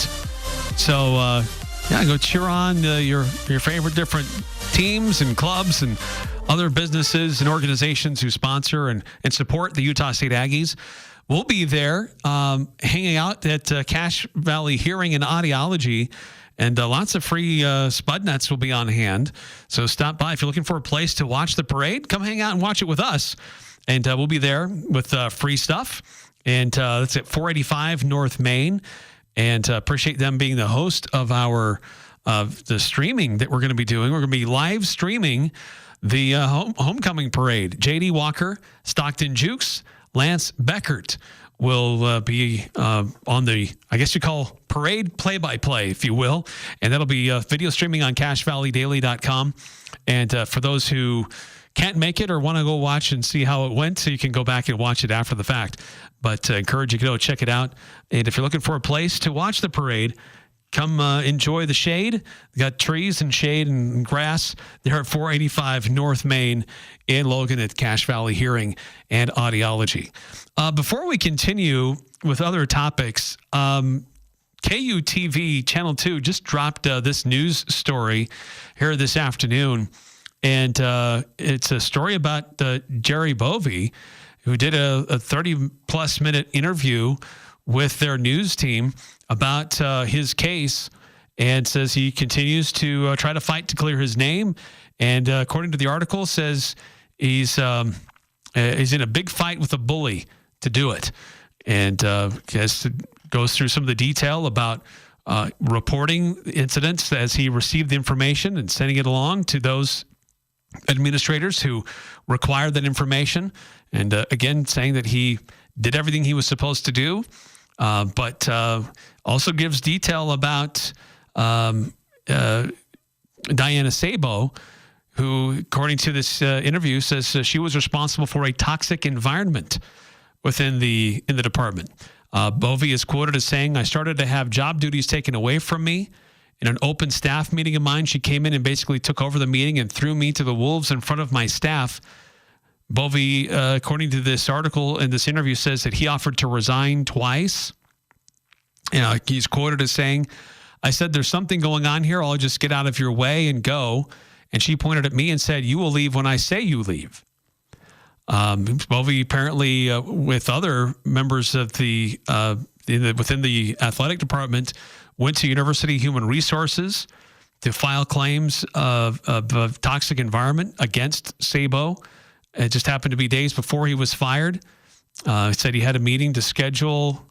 So, go cheer on your favorite different teams and clubs and other businesses and organizations who sponsor and support the Utah State Aggies. We'll be there hanging out at Cache Valley Hearing and Audiology, and lots of free spud nuts will be on hand. So stop by. If you're looking for a place to watch the parade, come hang out and watch it with us. And we'll be there with free stuff. And that's at 485 North Main. And appreciate them being the host of our the streaming that we're going to be doing. We're going to be live streaming the homecoming parade. J.D. Walker, Stockton Jukes, Lance Beckert will be on the, I guess you call parade play-by-play, if you will. And that'll be video streaming on CacheValleyDaily.com. And for those who can't make it or want to go watch and see how it went, so you can go back and watch it after the fact. But encourage you to go check it out. And if you're looking for a place to watch the parade, come enjoy the shade. We got trees and shade and grass there at 485 North Main in Logan at Cache Valley Hearing and Audiology. Before we continue with other topics, KUTV Channel 2 just dropped this news story here this afternoon. And it's a story about Jerry Bovee, who did a 30-plus minute interview with their news team about his case, and says he continues to try to fight to clear his name. And according to the article, says he's is in a big fight with a bully to do it. And goes through some of the detail about reporting incidents as he received the information and sending it along to those administrators who required that information. And again, saying that he did everything he was supposed to do, but also gives detail about Diana Sabo, who, according to this interview, says she was responsible for a toxic environment in the department. Bovee is quoted as saying, "I started to have job duties taken away from me. In an open staff meeting of mine, she came in and basically took over the meeting and threw me to the wolves in front of my staff." Bovee, according to this article in this interview, says that he offered to resign twice. He's quoted as saying, "I said, there's something going on here. I'll just get out of your way and go." And she pointed at me and said, "You will leave when I say you leave." Bovee apparently, with other members of within the athletic department, went to University Human Resources to file claims of toxic environment against Sabo. It just happened to be days before he was fired. He said he had a meeting to schedule,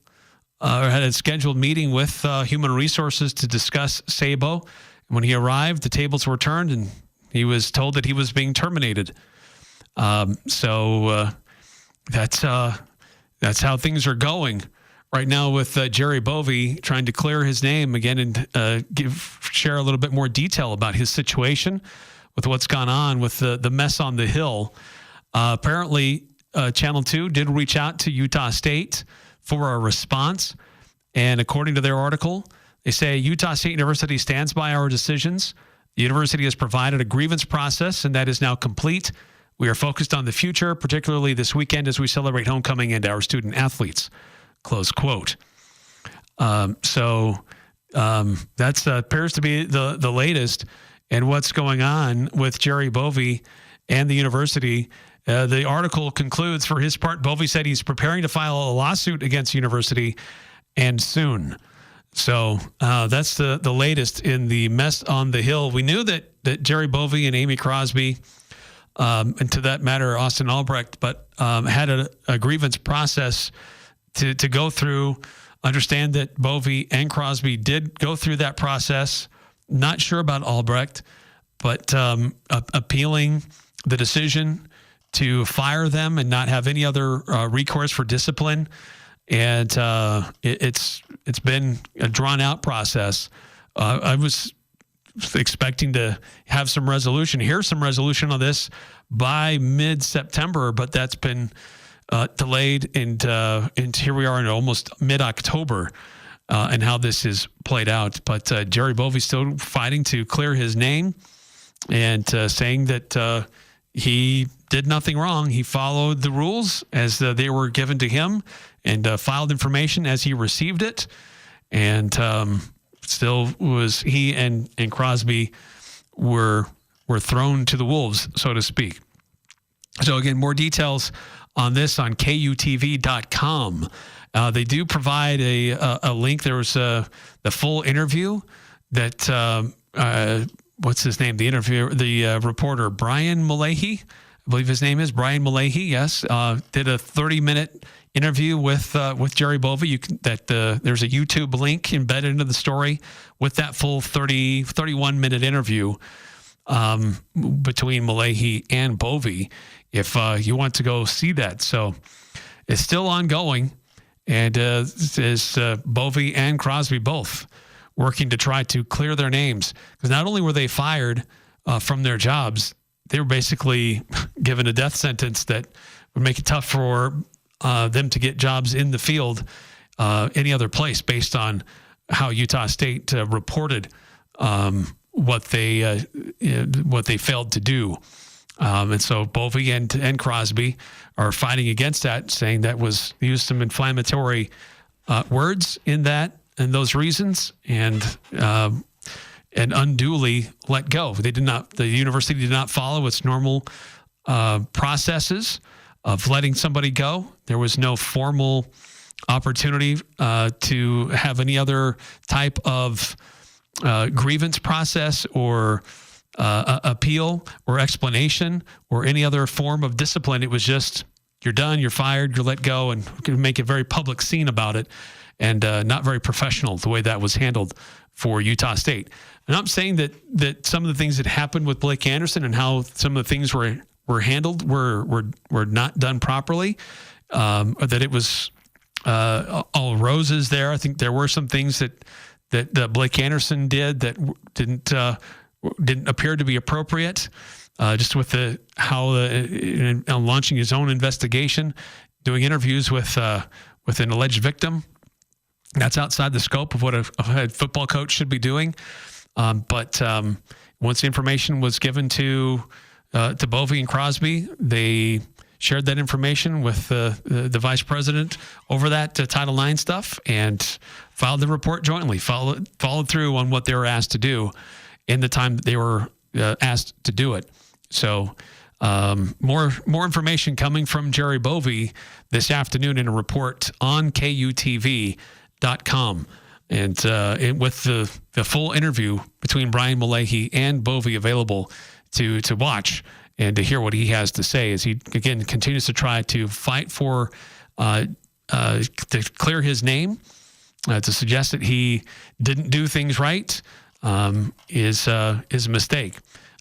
or had a scheduled meeting with Human Resources to discuss Sabo. When he arrived, the tables were turned and he was told that he was being terminated. So that's how things are going right now with Jerry Bovee, trying to clear his name again and share a little bit more detail about his situation with what's gone on with the mess on the Hill. Apparently, Channel 2 did reach out to Utah State for a response. And according to their article, they say Utah State University stands by our decisions. The university has provided a grievance process, and that is now complete. We are focused on the future, particularly this weekend as we celebrate homecoming and our student athletes. Close quote. So that appears to be the latest and what's going on with Jerry Bovee and the university. The article concludes, for his part, Bovee said he's preparing to file a lawsuit against the university and soon. So that's the latest in the mess on the Hill. We knew that Jerry Bovee and Amy Crosby, and to that matter, Austin Albrecht, but had a grievance process to go through. Understand that Bovee and Crosby did go through that process. Not sure about Albrecht, but appealing the decision to fire them and not have any other recourse for discipline. And it's been a drawn-out process. I was expecting to have some resolution. Here's some resolution on this by mid-September, but that's been delayed, and here we are in almost mid-October, and how this is played out. But Jerry Bovee still fighting to clear his name and saying that he did nothing wrong. He followed the rules as they were given to him and filed information as he received it. And still was he and Crosby were thrown to the wolves, so to speak. So again, more details on this on KUTV.com. They do provide a link. There was the full interview that what's his name? The reporter Brian Malahy, I believe his name is Brian Malahy. Yes, did a 30-minute interview with Jerry Bovee. There's a YouTube link embedded into the story with that full 31-minute interview between Malahy and Bovee, if you want to go see that. So it's still ongoing, and is Bovee and Crosby both working to try to clear their names, because not only were they fired from their jobs, they were basically given a death sentence that would make it tough for them to get jobs in the field any other place, based on how Utah State reported what they failed to do. And so Bovee and Crosby are fighting against that, saying that was used some inflammatory words in those reasons, and unduly let go. The university did not follow its normal processes of letting somebody go. There was no formal opportunity to have any other type of grievance process or appeal or explanation or any other form of discipline. It was just, you're done, you're fired, you're let go, and make a very public scene about it, and not very professional the way that was handled for Utah State. And I'm saying that some of the things that happened with Blake Anderson and how some of the things were handled were not done properly, or that it was all roses there. I think there were some things that Blake Anderson did that didn't appear to be appropriate, just with launching his own investigation, doing interviews with an alleged victim. That's outside the scope of what a football coach should be doing. But once the information was given to Bovee and Crosby, they shared that information with the vice president over that Title IX stuff and filed the report jointly, followed through on what they were asked to do in the time that they were asked to do it. So more information coming from Jerry Bovee this afternoon in a report on KUTV.com. And with the full interview between Brian Malahi and Bovee available to watch and to hear what he has to say as he, again, continues to try to fight for to clear his name, to suggest that he didn't do things right is a mistake.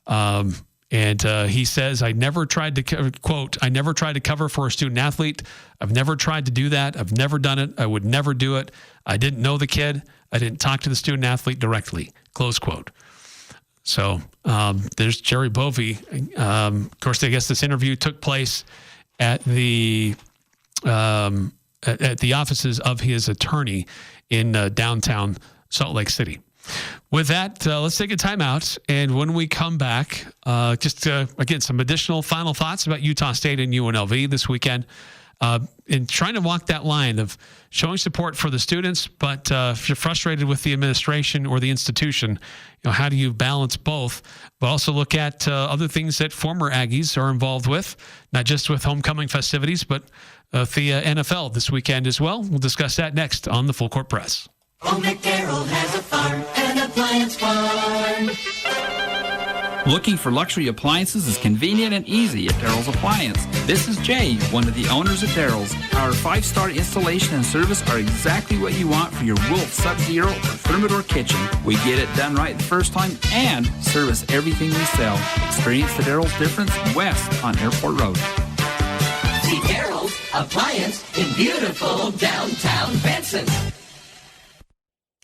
And he says, I never tried to, quote, I never tried to cover for a student athlete. I've never tried to do that. I've never done it. I would never do it. I didn't know the kid. I didn't talk to the student athlete directly, close quote. So there's Jerry Bovee. Of course, I guess this interview took place at the offices of his attorney in downtown Salt Lake City. With that, let's take a timeout. And when we come back, again, some additional final thoughts about Utah State and UNLV this weekend. In trying to walk that line of showing support for the students, but if you're frustrated with the administration or the institution, how do you balance both? But also look at other things that former Aggies are involved with, not just with homecoming festivities, but the NFL this weekend as well. We'll discuss that next on the Full Court Press. Old McDarrell has a farm, an appliance farm. Looking for luxury appliances is convenient and easy at Darrell's Appliance. This is Jay, one of the owners at Darrell's. Our 5-star installation and service are exactly what you want for your Wolf, Sub-Zero, or Thermador kitchen. We get it done right the first time and service everything we sell. Experience the Darrell's difference west on Airport Road. See Darrell's Appliance in beautiful downtown Benson.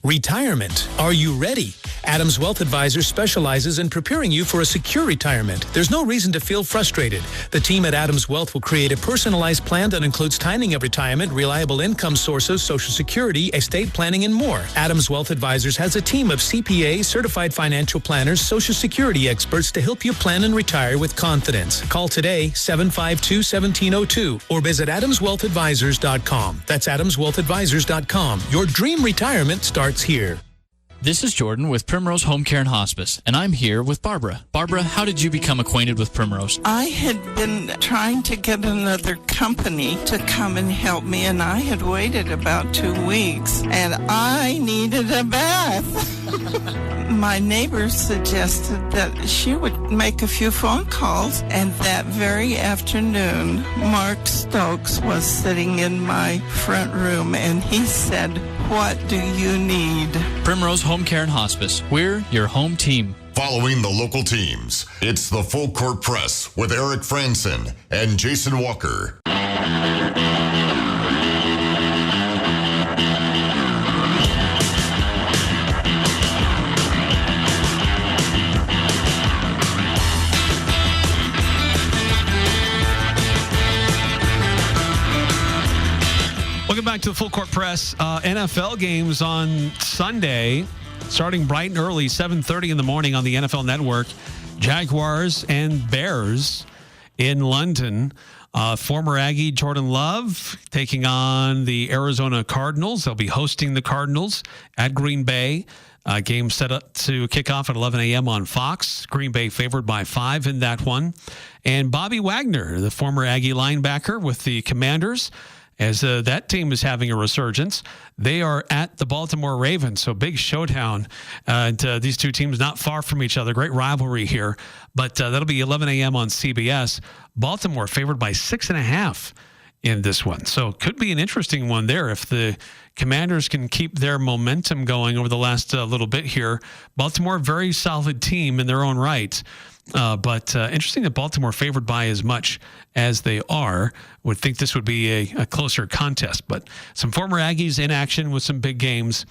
Retirement. Are you ready? Adams Wealth Advisors specializes in preparing you for a secure retirement. There's no reason to feel frustrated. The team at Adams Wealth will create a personalized plan that includes timing of retirement, reliable income sources, Social Security, estate planning, and more. Adams Wealth Advisors has a team of CPAs, certified financial planners, Social Security experts to help you plan and retire with confidence. Call today, 752-1702, or visit adamswealthadvisors.com. That's adamswealthadvisors.com. Your dream retirement starts here. This is Jordan with Primrose Home Care and Hospice, and I'm here with Barbara. Barbara, how did you become acquainted with Primrose? I had been trying to get another company to come and help me, and I had waited about 2 weeks, and I needed a bath. My neighbor suggested that she would make a few phone calls, and that very afternoon, Mark Stokes was sitting in my front room, and he said, "What do you need?" Primrose Home Care and Hospice. We're your home team. Following the local teams, it's the Full Court Press with Eric Frandsen and Jason Walker. Welcome back to the Full Court Press. NFL games on Sunday, starting bright and early, 7:30 in the morning on the NFL Network. Jaguars and Bears in London. Former Aggie Jordan Love taking on the Arizona Cardinals. They'll be hosting the Cardinals at Green Bay. Game set up to kick off at 11 a.m. on Fox. Green Bay favored by 5 in that one. And Bobby Wagner, the former Aggie linebacker with the Commanders, as that team is having a resurgence. They are at the Baltimore Ravens, so big showdown. And these two teams not far from each other. Great rivalry here. But that'll be 11 a.m. on CBS. Baltimore favored by 6.5 in this one. So could be an interesting one there if the Commanders can keep their momentum going over the last little bit here. Baltimore, very solid team in their own right. But interesting that Baltimore favored by as much as they are. Would think this would be a closer contest. But some former Aggies in action with some big games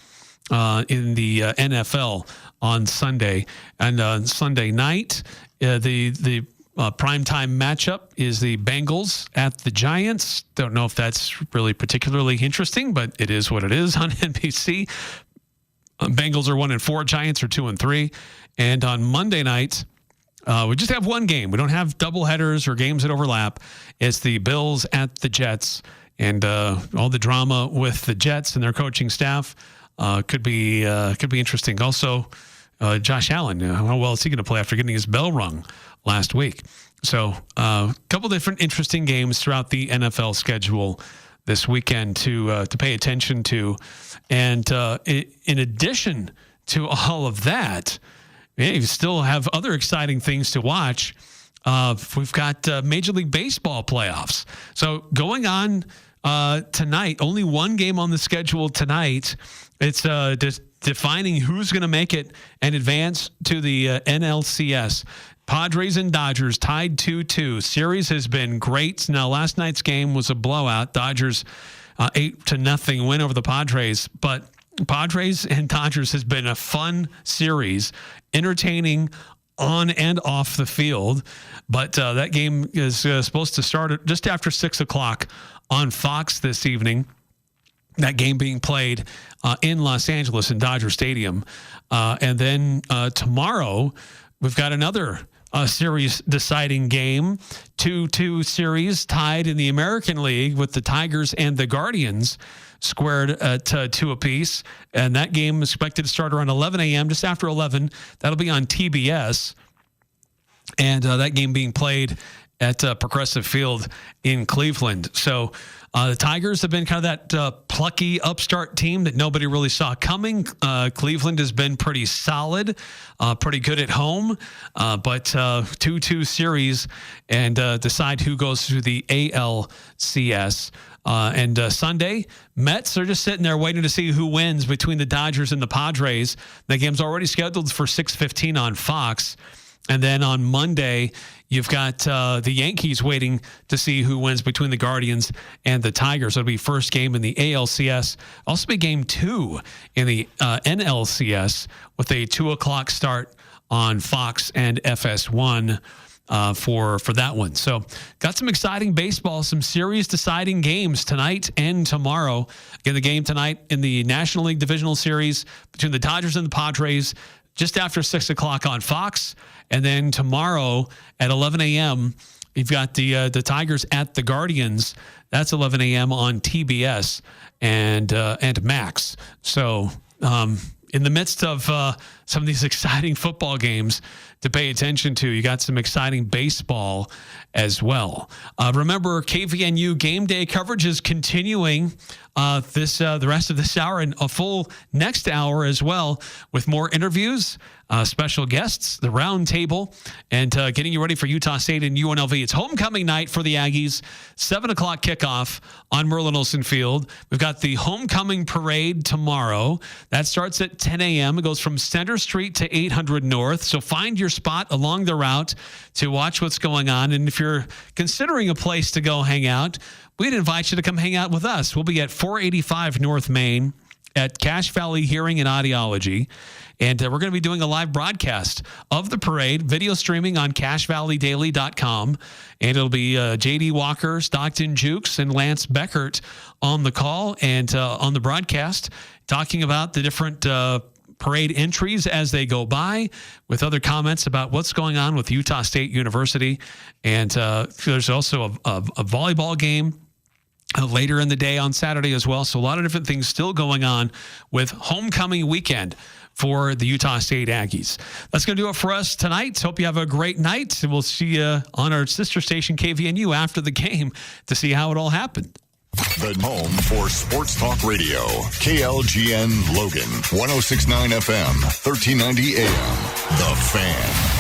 in the NFL on Sunday. And on Sunday night, the primetime matchup is the Bengals at the Giants. Don't know if that's really particularly interesting, but it is what it is on NBC. Bengals are 1-4, Giants are 2-3. And on Monday night, we just have one game. We don't have doubleheaders or games that overlap. It's the Bills at the Jets, and all the drama with the Jets and their coaching staff could be interesting. Also, Josh Allen, how well is he going to play after getting his bell rung last week? So a couple different interesting games throughout the NFL schedule this weekend to pay attention to. And in addition to all of that, you still have other exciting things to watch. We've got Major League Baseball playoffs. So going on tonight, only one game on the schedule tonight. It's defining who's going to make it and advance to the NLCS. Padres and Dodgers tied 2-2. Series has been great. Now, last night's game was a blowout. Dodgers 8-0 win over the Padres. But Padres and Dodgers has been a fun series, entertaining on and off the field. But that game is supposed to start just after 6 o'clock on Fox this evening. That game being played in Los Angeles in Dodger Stadium. And then tomorrow, we've got another series deciding game. 2-2 series tied in the American League with the Tigers and the Guardians squared at 2 apiece. And that game is expected to start around 11 a.m., just after 11. That'll be on TBS. And that game being played at Progressive Field in Cleveland. So the Tigers have been kind of that plucky upstart team that nobody really saw coming. Cleveland has been pretty solid, pretty good at home, but 2-2 series and decide who goes through the ALCS. And Sunday, Mets are just sitting there waiting to see who wins between the Dodgers and the Padres. The game's already scheduled for 6:15 on Fox. And then on Monday, you've got the Yankees waiting to see who wins between the Guardians and the Tigers. It'll be first game in the ALCS. Also be game 2 in the NLCS with a 2 o'clock start on Fox and FS1 for that one. So got some exciting baseball, some series deciding games tonight and tomorrow. Again, the game tonight in the National League Divisional Series between the Dodgers and the Padres just after 6 o'clock on Fox. And then tomorrow at 11 a.m., you've got the Tigers at the Guardians. That's 11 a.m. on TBS and Max. So in the midst of some of these exciting football games to pay attention to, you got some exciting baseball as well. Remember, KVNU Game Day coverage is continuing the rest of this hour and a full next hour as well, with more interviews, special guests, the round table, and getting you ready for Utah State and UNLV. It's homecoming night for the Aggies, 7 o'clock kickoff on Merlin Olsen Field. We've got the homecoming parade tomorrow. That starts at 10 a.m. It goes from Center Street to 800 North. So find your spot along the route to watch what's going on. And if you're considering a place to go hang out, we'd invite you to come hang out with us. We'll be at 485 North Main at Cache Valley Hearing and Audiology. And we're going to be doing a live broadcast of the parade, video streaming on CacheValleyDaily.com. And it'll be J.D. Walker, Stockton Jukes, and Lance Beckert on the call and on the broadcast, talking about the different parade entries as they go by, with other comments about what's going on with Utah State University. And there's also a volleyball game later in the day on Saturday as well. So a lot of different things still going on with homecoming weekend for the Utah State Aggies. That's going to do it for us tonight. Hope you have a great night. And we'll see you on our sister station KVNU after the game to see how it all happened. The home for Sports Talk Radio. KLGN Logan, 106.9 FM, 1390 AM. The Fan.